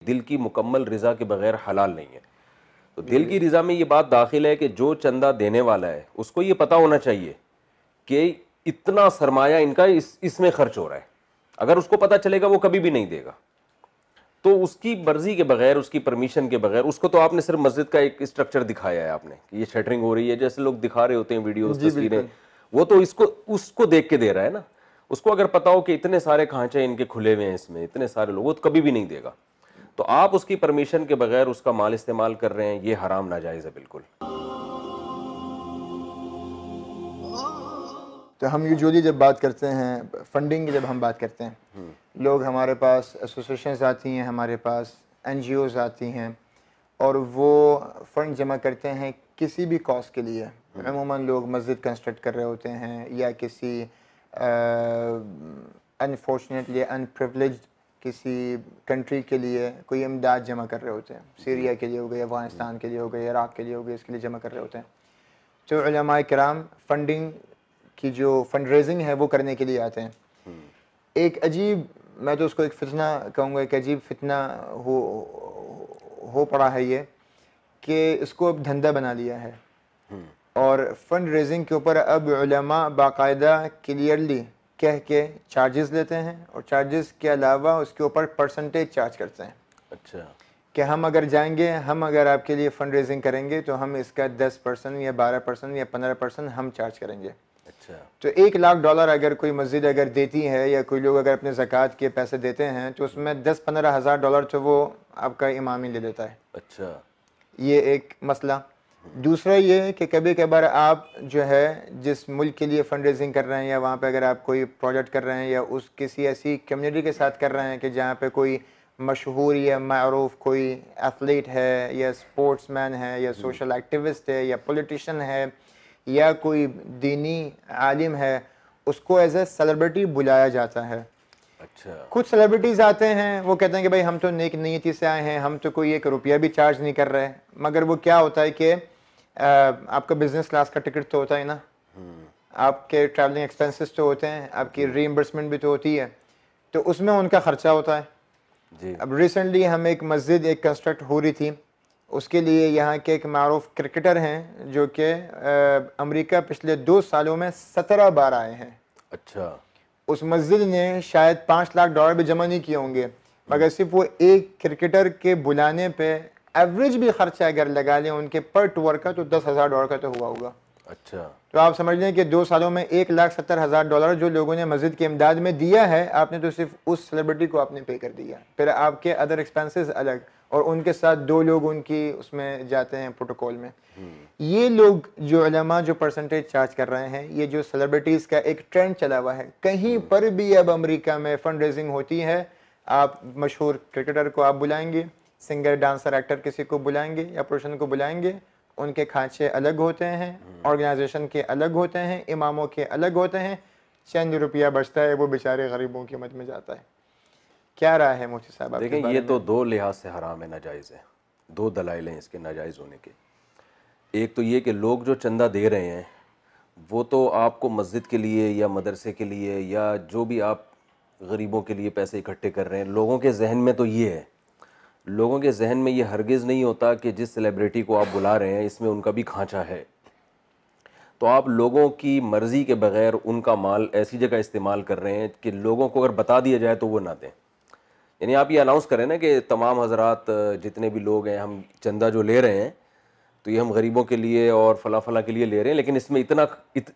دل کی مکمل رضا کے بغیر حلال نہیں ہے. تو دل کی رضا میں یہ بات داخل ہے کہ جو چندہ دینے والا ہے اس کو یہ پتا ہونا چاہیے کہ اتنا سرمایہ ان کا اس میں خرچ ہو رہا ہے. اگر اس کو پتا چلے گا وہ کبھی بھی نہیں دے گا. تو اس کی مرضی کے بغیر, اس کی پرمیشن کے بغیر, اس کو تو آپ نے صرف مسجد کا ایک اسٹرکچر دکھایا ہے آپ نے کہ یہ شٹرنگ ہو رہی ہے, جیسے لوگ دکھا رہے ہوتے ہیں ویڈیوز, تصویریں, وہ تو اس کو دیکھ کے دے رہا ہے نا. اس کو اگر پتا ہو کہ اتنے سارے کھانچے ان کے کھلے ہوئے ہیں, اس میں اتنے سارے لوگ, وہ تو کبھی بھی نہیں دے گا. تو آپ اس کی پرمیشن کے بغیر اس کا مال استعمال کر رہے ہیں, یہ حرام ناجائز ہے بالکل. تو ہم یوزولی جب بات کرتے ہیں فنڈنگ کی, جب ہم بات کرتے ہیں, لوگ ہمارے پاس ایسوسیشنز آتی ہیں, ہمارے پاس این جی اوز آتی ہیں, اور وہ فنڈ جمع کرتے ہیں کسی بھی کاز کے لیے. عموماً لوگ مسجد کنسٹرکٹ کر رہے ہوتے ہیں, یا کسی انفارچونیٹلی ان پریولیجڈ کسی کنٹری کے لیے کوئی امداد جمع کر رہے ہوتے ہیں. سیریا کے لیے ہو گئے, افغانستان کے لیے ہو گئے, عراق کے لیے ہو گئے, اس کے لیے جمع کر رہے ہوتے ہیں. تو علماء کرام فنڈنگ کی جو فنڈ ریزنگ ہے وہ کرنے کے لیے آتے ہیں. ایک عجیب, میں تو اس کو ایک فتنہ کہوں گا, ایک عجیب فتنہ ہو پڑا ہے یہ, کہ اس کو اب دھندا بنا لیا ہے. اور فنڈ ریزنگ کے اوپر اب علماء باقاعدہ کلیئرلی کہہ کے چارجز لیتے ہیں, اور چارجز کے علاوہ اس کے اوپر پرسنٹیج چارج کرتے ہیں. اچھا, کہ ہم اگر جائیں گے, ہم اگر آپ کے لیے فنڈ ریزنگ کریں گے تو ہم اس کا 10% یا 12% یا 15% ہم چارج کریں گے. اچھا, تو $1,00,000 اگر کوئی مسجد اگر دیتی ہے, یا کوئی لوگ اگر اپنے زکوٰۃ کے پیسے دیتے ہیں, تو اس میں $10-15,000 تو وہ آپ کا امام ہی لے لیتا ہے. اچھا, یہ ایک مسئلہ. دوسرا یہ ہے کہ کبھی کبھار آپ جو ہے جس ملک کے لیے فنڈ ریزنگ کر رہے ہیں, یا وہاں پہ اگر آپ کوئی پروجیکٹ کر رہے ہیں, یا اس کسی ایسی کمیونٹی کے ساتھ کر رہے ہیں کہ جہاں پہ کوئی مشہور یا معروف کوئی ایتھلیٹ ہے, یا اسپورٹس مین ہے, یا سوشل ایکٹیوسٹ ہے, یا پولیٹیشین ہے, یا کوئی دینی عالم ہے, اس کو ایز اے سیلیبریٹی بلایا جاتا ہے. اچھا, کچھ سیلیبریٹیز آتے ہیں, وہ کہتے ہیں کہ بھائی ہم تو نیک نیتی سے آئے ہیں, ہم تو کوئی $1 بھی چارج نہیں کر رہے. مگر وہ کیا ہوتا ہے کہ آپ کا بزنس کلاس کا ٹکٹ تو ہوتا ہے نا, آپ کے ٹریولنگ ایکسپینسز تو ہوتے ہیں, آپ کی ری امبرسمنٹ بھی تو ہوتی ہے, تو اس میں ان کا خرچہ ہوتا ہے. جی, اب ریسنٹلی ہم ایک مسجد ایک کنسٹرکٹ ہو رہی تھی, اس کے لیے یہاں کے ایک معروف کرکٹر ہیں جو کہ امریکہ پچھلے 2 سالوں میں 17 بار آئے ہیں. اچھا, اس مسجد نے شاید $5 بھی جمع نہیں کیے ہوں گے, مگر صرف وہ ایک کرکٹر کے بلانے پہ ایوریج بھی خرچہ اگر لگا لیں ان کے پر ٹور کا, تو $10,000 کا تو ہوا ہوگا. اچھا, تو آپ سمجھ لیں کہ 2 سالوں میں $1,70,000 جو لوگوں نے مسجد کی امداد میں دیا ہے, آپ نے تو صرف اس سیلیبریٹی کو آپ نے پے کر دیا. پھر آپ کے ادر ایکسپینسز الگ, اور ان کے ساتھ 2 لوگ ان کی اس میں جاتے ہیں پروٹوکول میں. یہ لوگ جو علماء جو پرسنٹیج چارج کر رہے ہیں, یہ جو سیلیبریٹیز کا ایک ٹرینڈ چلا ہوا ہے, کہیں پر بھی اب امریکہ میں فنڈ ریزنگ ہوتی ہے, آپ مشہور کرکٹر کو آپ بلائیں گے, سنگر, ڈانسر, ایکٹر کسی کو بلائیں گے, یا پروفیشن کو بلائیں گے, ان کے کھانچے الگ ہوتے ہیں, آرگنائزیشن کے الگ ہوتے ہیں, اماموں کے الگ ہوتے ہیں, چند روپیہ بچتا ہے وہ بیچارے غریبوں کی مد میں جاتا ہے. کیا رائے ہے مفتی صاحب آپ کے دیکھیں بارے یہ میں؟ تو 2 لحاظ سے حرام ہے, ناجائز ہے. 2 دلائل ہیں اس کے ناجائز ہونے کے. ایک تو یہ کہ لوگ جو چندہ دے رہے ہیں وہ تو آپ کو مسجد کے لیے یا مدرسے کے لیے یا جو بھی آپ غریبوں کے لیے پیسے اکٹھے کر رہے ہیں, لوگوں کے ذہن میں تو یہ ہے, لوگوں کے ذہن میں یہ ہرگز نہیں ہوتا کہ جس سیلیبریٹی کو آپ بلا رہے ہیں اس میں ان کا بھی کھانچا ہے. تو آپ لوگوں کی مرضی کے بغیر ان کا مال ایسی جگہ استعمال کر رہے ہیں کہ لوگوں کو اگر بتا دیا جائے تو وہ نہ دیں. یعنی آپ یہ اناؤنس کریں نا کہ تمام حضرات جتنے بھی لوگ ہیں, ہم چندہ جو لے رہے ہیں تو یہ ہم غریبوں کے لیے اور فلاں فلاں کے لیے لے رہے ہیں, لیکن اس میں اتنا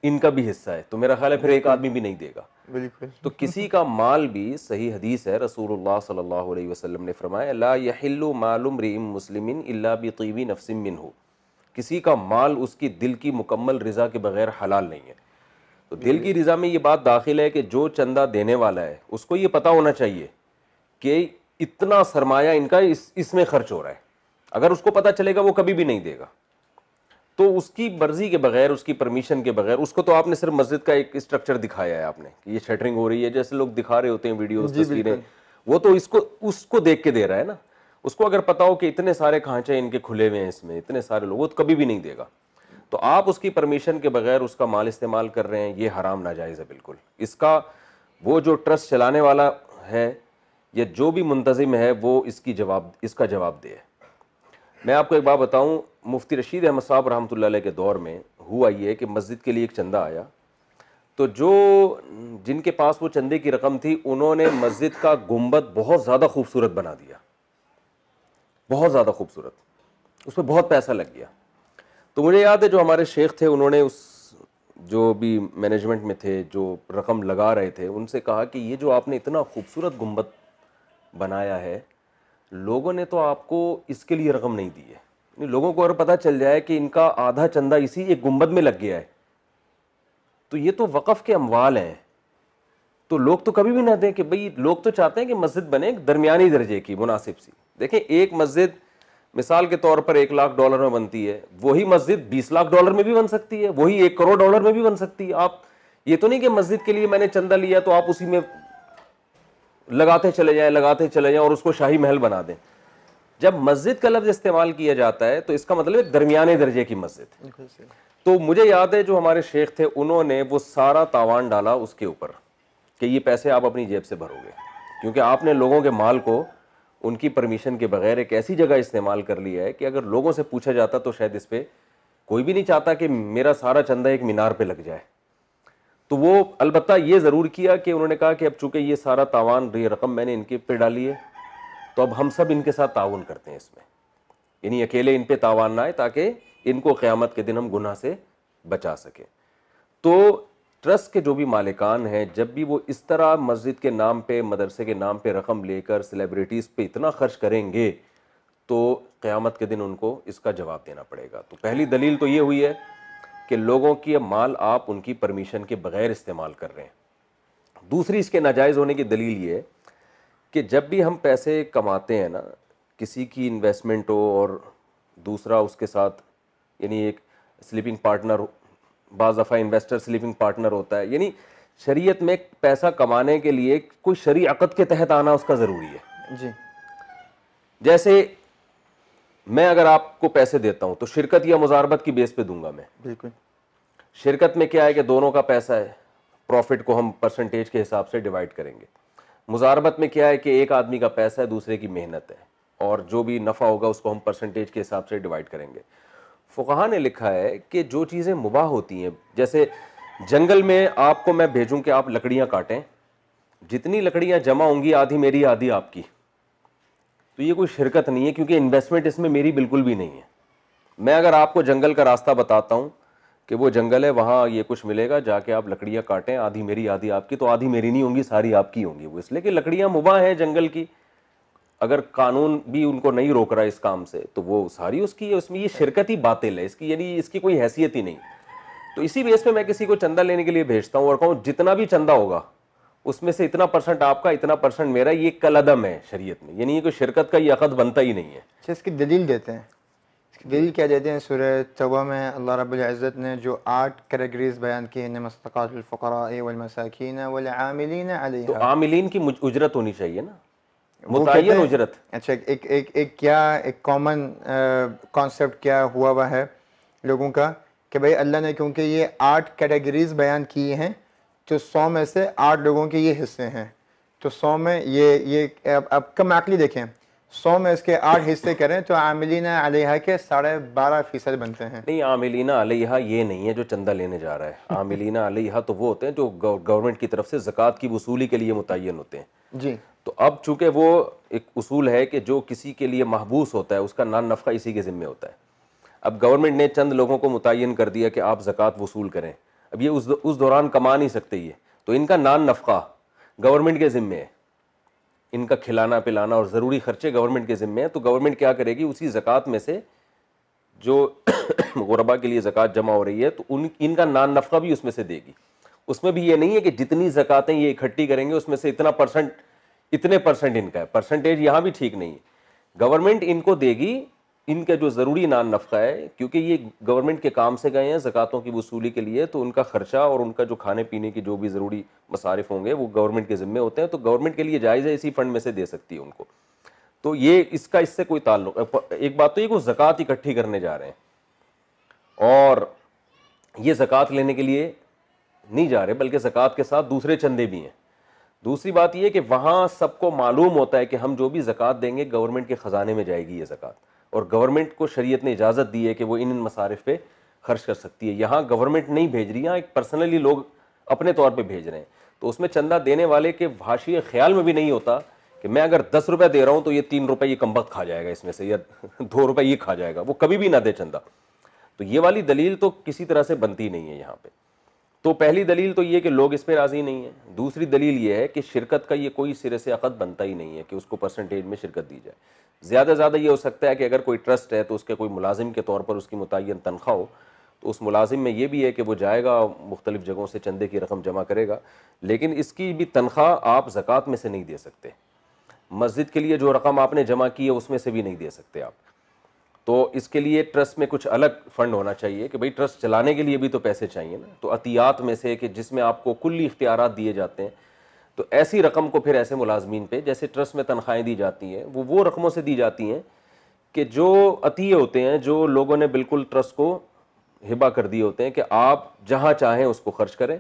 ان کا بھی حصہ ہے. تو میرا خیال ہے پھر ایک آدمی بھی نہیں دے گا. بالکل. تو کسی کا مال بھی, صحیح حدیث ہے, رسول اللہ صلی اللہ علیہ وسلم نے فرمایا لا یحل مال امرئ مسلم الا بطیب نفس منہ, کسی کا مال اس کی دل کی مکمل رضا کے بغیر حلال نہیں ہے. تو دل کی رضا میں یہ بات داخل ہے کہ جو چندہ دینے والا ہے اس کو یہ پتا ہونا چاہیے کہ اتنا سرمایہ ان کا اس میں خرچ ہو رہا ہے. اگر اس کو پتا چلے گا وہ کبھی بھی نہیں دے گا. تو اس کی مرضی کے بغیر, اس کی پرمیشن کے بغیر, اس کو تو آپ نے صرف مسجد کا ایک اسٹرکچر دکھایا ہے آپ نے کہ یہ شٹرنگ ہو رہی ہے, جیسے لوگ دکھا رہے ہوتے ہیں ویڈیوز, جی تصویریں, بالکل. وہ تو اس کو دیکھ کے دے رہا ہے نا. اس کو اگر پتا ہو کہ اتنے سارے کھانچے ان کے کھلے ہوئے ہیں, اس میں اتنے سارے لوگ, وہ تو کبھی بھی نہیں دے گا. تو آپ اس کی پرمیشن کے بغیر اس کا مال استعمال کر رہے ہیں, یہ حرام ناجائز ہے بالکل. اس کا وہ جو ٹرسٹ چلانے والا ہے یا جو بھی منتظم ہے وہ اس کا جواب دے. میں آپ کو ایک بات بتاؤں, مفتی رشید احمد صاحب رحمۃ اللہ علیہ کے دور میں ہوا یہ کہ مسجد کے لیے ایک چندہ آیا, تو جن کے پاس وہ چندے کی رقم تھی انہوں نے مسجد کا گنبد بہت زیادہ خوبصورت بنا دیا, بہت زیادہ خوبصورت, اس میں بہت پیسہ لگ گیا. تو مجھے یاد ہے جو ہمارے شیخ تھے انہوں نے اس جو بھی مینجمنٹ میں تھے جو رقم لگا رہے تھے ان سے کہا کہ یہ جو آپ نے اتنا خوبصورت گنبد بنایا ہے, لوگوں نے تو آپ کو اس کے لیے رقم نہیں دی ہے. یعنی لوگوں کو اگر پتہ چل جائے کہ ان کا آدھا چندہ اسی ایک گنبد میں لگ گیا ہے تو یہ تو وقف کے اموال ہیں, تو لوگ تو کبھی بھی نہ دیں کہ بھئی لوگ تو چاہتے ہیں کہ مسجد بنے ایک درمیانی درجے کی مناسب سی. دیکھیں ایک مسجد مثال کے طور پر $1,00,000 میں بنتی ہے, وہی مسجد $20,00,000 میں بھی بن سکتی ہے, وہی $1,00,00,000 میں بھی بن سکتی ہے. آپ یہ تو نہیں کہ مسجد کے لیے میں نے چندہ لیا تو آپ اسی میں لگاتے چلے جائیں اور اس کو شاہی محل بنا دیں. جب مسجد کا لفظ استعمال کیا جاتا ہے تو اس کا مطلب ایک درمیانے درجے کی مسجد. تو مجھے یاد ہے جو ہمارے شیخ تھے انہوں نے وہ سارا تاوان ڈالا اس کے اوپر کہ یہ پیسے آپ اپنی جیب سے بھرو گے, کیونکہ آپ نے لوگوں کے مال کو ان کی پرمیشن کے بغیر ایک ایسی جگہ استعمال کر لیا ہے کہ اگر لوگوں سے پوچھا جاتا تو شاید اس پہ کوئی بھی نہیں چاہتا کہ میرا سارا چندہ ایک مینار پہ لگ جائے. تو وہ البتہ یہ ضرور کیا کہ انہوں نے کہا کہ اب چونکہ یہ سارا تاوان یہ رقم میں نے ان کے پہ ڈالی ہے تو اب ہم سب ان کے ساتھ تعاون کرتے ہیں اس میں, یعنی اکیلے ان پہ تاوان نہ آئے تاکہ ان کو قیامت کے دن ہم گناہ سے بچا سکیں. تو ٹرسٹ کے جو بھی مالکان ہیں جب بھی وہ اس طرح مسجد کے نام پہ مدرسے کے نام پہ رقم لے کر سیلیبریٹیز پہ اتنا خرچ کریں گے تو قیامت کے دن ان کو اس کا جواب دینا پڑے گا. تو پہلی دلیل تو یہ ہوئی ہے کہ لوگوں کی مال آپ ان کی پرمیشن کے بغیر استعمال کر رہے ہیں. دوسری اس کے ناجائز ہونے کی دلیل یہ ہے کہ جب بھی ہم پیسے کماتے ہیں نا, کسی کی انویسٹمنٹ ہو اور دوسرا اس کے ساتھ یعنی ایک سلیپنگ پارٹنر, بعض دفعہ انویسٹر سلیپنگ پارٹنر ہوتا ہے, یعنی شریعت میں پیسہ کمانے کے لیے کوئی شرعی عقد کے تحت آنا اس کا ضروری ہے. جی جیسے میں اگر آپ کو پیسے دیتا ہوں تو شرکت یا مزاربت کی بیس پہ دوں گا میں. بالکل. شرکت میں کیا ہے کہ دونوں کا پیسہ ہے, پروفٹ کو ہم پرسنٹیج کے حساب سے ڈیوائڈ کریں گے. مزاربت میں کیا ہے کہ ایک آدمی کا پیسہ ہے دوسرے کی محنت ہے, اور جو بھی نفع ہوگا اس کو ہم پرسنٹیج کے حساب سے ڈیوائڈ کریں گے. فقہا نے لکھا ہے کہ جو چیزیں مباح ہوتی ہیں, جیسے جنگل میں آپ کو میں بھیجوں کہ آپ لکڑیاں کاٹیں, جتنی لکڑیاں جمع ہوں گی آدھی میری آدھی آپ کی, تو یہ کوئی شرکت نہیں ہے کیونکہ انویسٹمنٹ اس میں میری بالکل بھی نہیں ہے. میں اگر آپ کو جنگل کا راستہ بتاتا ہوں کہ وہ جنگل ہے وہاں یہ کچھ ملے گا, جا کے آپ لکڑیاں کاٹیں, آدھی میری آدھی آپ کی, تو آدھی میری نہیں ہوں گی ساری آپ کی ہوں گی. وہ اس لیے کہ لکڑیاں مباح ہیں جنگل کی, اگر قانون بھی ان کو نہیں روک رہا اس کام سے تو وہ ساری اس کی ہے, اس میں یہ شرکت ہی باطل ہے اس کی, یعنی اس کی کوئی حیثیت ہی نہیں. تو اسی بیس پہ میں کسی کو چندہ لینے کے لیے بھیجتا ہوں اور کہوں جتنا بھی چندہ ہوگا اس میں سے اتنا پرسنٹ آپ کا اتنا پرسنٹ میرا, یہ کالعدم ہے شریعت میں, یعنی یہ کوئی شرکت کا یہ عقد بنتا ہی نہیں ہے. اچھا, اس کی دلیل دیتے ہیں, اس کی دلیل کیا دیتے ہیں؟ سورہ توبہ میں اللہ رب العزت نے جو 8 کیٹیگریز بیان کی ہیں, مستقات الفقراء والمساکین والعاملین تو علیہا. عاملین کی اجرت ہونی چاہیے نا, وہ کہتے متعین ہیں- اجرت. اچھا, ایک کیا ایک کامن کانسیپٹ کیا ہوا ہوا ہے لوگوں کا کہ بھئی اللہ نے کیونکہ یہ 8 کیٹیگریز بیان کی ہیں تو 100 میں سے 8 لوگوں کے یہ حصے ہیں, تو 100 میں یہ اب کم عقلی دیکھیں, 100 میں اس کے 8 حصے کریں تو عاملین علیہا کے 12.5% بنتے ہیں. نہیں, عاملین علیہا یہ نہیں ہے جو چندہ لینے جا رہا ہے. عاملین علیہا تو وہ ہوتے ہیں جو گورنمنٹ کی طرف سے زکوٰۃ کی وصولی کے لیے متعین ہوتے ہیں. جی. تو اب چونکہ وہ ایک اصول ہے کہ جو کسی کے لیے محبوس ہوتا ہے اس کا نان نفقہ اسی کے ذمے ہوتا ہے. اب گورنمنٹ نے چند لوگوں کو متعین کر دیا کہ آپ زکوٰۃ وصول کریں, اب یہ اس دوران کما نہیں سکتے یہ, تو ان کا نان نفقہ گورنمنٹ کے ذمے ہے, ان کا کھلانا پلانا اور ضروری خرچے گورنمنٹ کے ذمے ہیں. تو گورنمنٹ کیا کرے گی, اسی زکوٰۃ میں سے جو غربا کے لیے زکوٰۃ جمع ہو رہی ہے تو ان کا نان نفقہ بھی اس میں سے دے گی. اس میں بھی یہ نہیں ہے کہ جتنی زکوٰتیں یہ اکٹھی کریں گے اس میں سے اتنے پرسنٹ ان کا ہے, پرسنٹیج یہاں بھی ٹھیک نہیں ہے. گورنمنٹ ان کو دے گی ان کا جو ضروری نان نفقہ ہے, کیونکہ یہ گورنمنٹ کے کام سے گئے ہیں زکوٰتوں کی وصولی کے لیے, تو ان کا خرچہ اور ان کا جو کھانے پینے کی جو بھی ضروری مصارف ہوں گے وہ گورنمنٹ کے ذمے ہوتے ہیں. تو گورنمنٹ کے لیے جائز ہے اسی فنڈ میں سے دے سکتی ہے ان کو. تو یہ اس سے کوئی تعلق, ایک بات تو یہ کہ وہ زکوٰۃ اکٹھی کرنے جا رہے ہیں اور یہ زکوٰۃ لینے کے لیے نہیں جا رہے بلکہ زکوٰۃ کے ساتھ دوسرے چندے بھی ہیں. دوسری بات یہ کہ وہاں سب کو معلوم ہوتا ہے کہ ہم جو بھی زکوٰۃ دیں گے گورنمنٹ کے خزانے میں جائے گی یہ زکوٰۃ, اور گورنمنٹ کو شریعت نے اجازت دی ہے کہ وہ ان مصارف پہ خرچ کر سکتی ہے. یہاں گورنمنٹ نہیں بھیج رہی, یہاں ایک پرسنلی لوگ اپنے طور پہ بھیج رہے ہیں. تو اس میں چندہ دینے والے کے حاشیے خیال میں بھی نہیں ہوتا کہ میں اگر 10 روپے دے رہا ہوں تو یہ 3 روپے یہ کم وقت کھا جائے گا اس میں سے, یا 2 روپے یہ کھا جائے گا, وہ کبھی بھی نہ دے چندہ. تو یہ والی دلیل تو کسی طرح سے بنتی نہیں ہے یہاں پہ. تو پہلی دلیل تو یہ کہ لوگ اس پہ راضی نہیں ہیں. دوسری دلیل یہ ہے کہ شرکت کا یہ کوئی سرے سے عقد بنتا ہی نہیں ہے کہ اس کو پرسنٹیج میں شرکت دی جائے. زیادہ سے زیادہ یہ ہو سکتا ہے کہ اگر کوئی ٹرسٹ ہے تو اس کے کوئی ملازم کے طور پر اس کی متعین تنخواہ ہو, تو اس ملازم میں یہ بھی ہے کہ وہ جائے گا مختلف جگہوں سے چندے کی رقم جمع کرے گا, لیکن اس کی بھی تنخواہ آپ زکوٰۃ میں سے نہیں دے سکتے. مسجد کے لیے جو رقم آپ نے جمع کی ہے اس میں سے بھی نہیں دے سکتے آپ. تو اس کے لیے ٹرسٹ میں کچھ الگ فنڈ ہونا چاہیے کہ بھئی ٹرسٹ چلانے کے لیے بھی تو پیسے چاہیے نا. تو عطیات میں سے کہ جس میں آپ کو کلی اختیارات دیے جاتے ہیں, تو ایسی رقم کو پھر ایسے ملازمین پہ, جیسے ٹرسٹ میں تنخواہیں دی جاتی ہیں, وہ رقموں سے دی جاتی ہیں کہ جو عطیے ہوتے ہیں جو لوگوں نے بالکل ٹرسٹ کو ہبہ کر دیے ہوتے ہیں کہ آپ جہاں چاہیں اس کو خرچ کریں,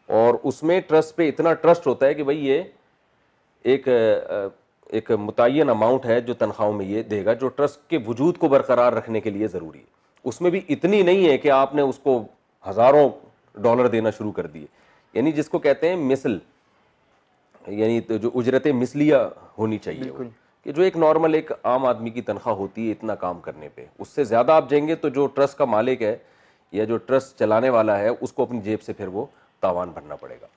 اور اس میں ٹرسٹ پہ اتنا ٹرسٹ ہوتا ہے کہ بھئی یہ ایک متعین اماؤنٹ ہے جو تنخواہوں میں یہ دے گا, جو ٹرسٹ کے وجود کو برقرار رکھنے کے لیے ضروری ہے. اس میں بھی اتنی نہیں ہے کہ آپ نے اس کو ہزاروں ڈالر دینا شروع کر دیے, یعنی جس کو کہتے ہیں مثل, یعنی جو اجرت مثلیہ ہونی چاہیے وہ, کہ جو ایک نارمل ایک عام آدمی کی تنخواہ ہوتی ہے اتنا کام کرنے پہ. اس سے زیادہ آپ جائیں گے تو جو ٹرسٹ کا مالک ہے یا جو ٹرسٹ چلانے والا ہے اس کو اپنی جیب سے پھر وہ تاوان بھرنا پڑے گا.